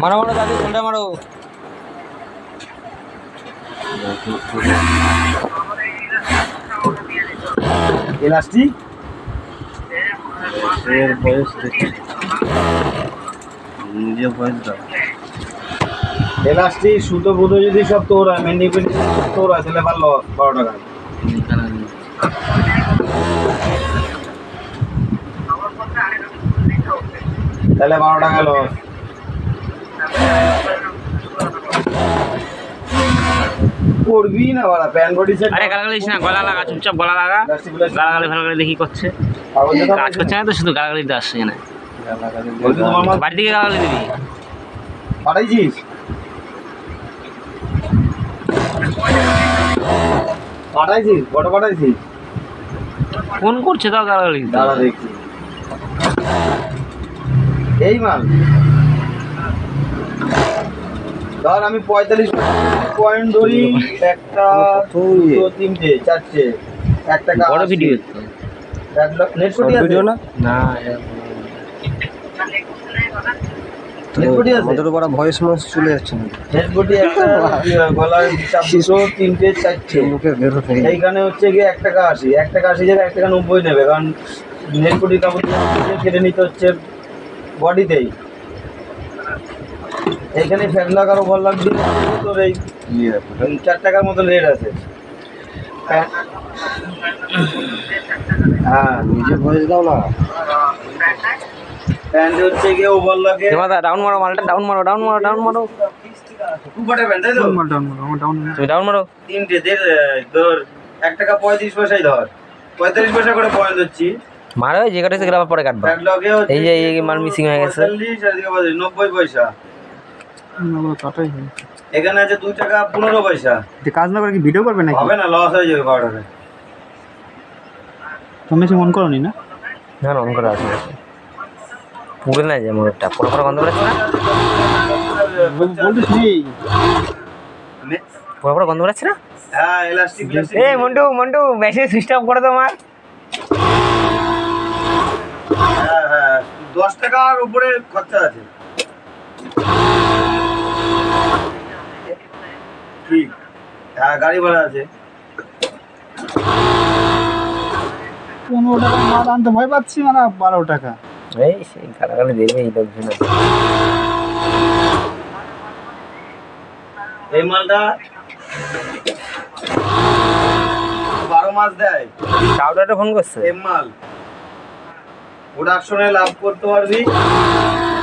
মারো মারো দাদি ফোনটা মারো। ইলাস্টিক এর বয়স নিজে বয়স দাও। ইলাস্টিক সুতো বুতো যদি সব তোর হয় মেন্ডি পেন্ডি তোর হয় তাহলে ভালো 12 টাকা। তাহলে 12 টাকা লস। করবি না বাড়া প্যান বডি সেট। আরে গালাগালি দিস না, গলা লাগা, চুপচাপ গলা লাগা। গালাগালি ফালাগালি দেখি করছে, কাজ করছে না তো, শুধু গালাগালি দিতে আসছে এখানে। বাড়ি থেকে গালাগালি দিবি। পাঠাইছিস পাঠাইছিস ফটো পাঠাইছিস? ফোন করছে তাও গালাগালি দিতে। দাঁড়া দেখছি এই মাল ধর আমি 45 পয়েন্ট ধরি, একটা দুটো তিনটে চারটে, একটা বড় ভিডিও নেট কোটি আছে ভিডিও না না নেট কোটি আছে, আমাদের বড় ভয়েস মাস চলে যাচ্ছে না। নেট কোটি একটা গলার চাপ দুটো তিনটে চারটে মুখে বের হতে এইখানে হচ্ছে গিয়ে 1 টাকা 80, 1 টাকা 80 জায়গায় 1 টাকা 90 নেবে, কারণ নেট কোটি কাপড় কেটে নিতে হচ্ছে বডিতেই। এইখানে ফ্যানলা কারো ভালো লাগছে তোর এই 4 টাকার মতো রেট আছে। হ্যাঁ নিজে ভয়েস দাও না। প্যান্ট হচ্ছে গিয়ে ওভার লাগে ডাউন মারো, মালটা ডাউন মারো, ডাউন মারো, ডাউন মারো। উপরে প্যান্ট তাই তো তুমি ডাউন মারো। তিনটে ধর 1 টাকা 35 পয়সাই ধর, 45 পয়সা করে পয়েন্ট হচ্ছি। মারো যে কাটে সেগুলো আবার পরে কাটবা। প্যান্ট লগে হচ্ছে এই যে এই মাল মিসিং হয়ে গেছে। 45 আর দিকে 90 পয়সা। এখানে আছে 2 টাকা 15 পয়সা। কাজ না করে কি ভিডিও করবে নাকি? হবে না, লস হয়ে যাবে 12 টাকা। তুমি কি মন করনি না? না অন করা আছে, পুরো না যে মোটটা পুরো পুরো গন্ধ বেরোচ্ছে না, বলছিস নেই পুরো পুরো গন্ধ বেরোচ্ছে না। হ্যাঁ ইলাস্টিক এই Montu Montu machine switch off করে দাও আমার। হ্যাঁ হ্যাঁ 10 টাকার উপরে খরচা আছে। ঠিক হ্যাঁ গাড়ি ভাড়া আছে। 15 টাকা মাল আনতে ভয় পাচ্ছি মানে 12 টাকা। এই সেই গালাগালি দেবে এই লোকজন। এই মালটা 12 মাস দেয়। কাউডাটা ফোন করছে। এই মাল প্রোডাকশনে লাভ করতে পারবি।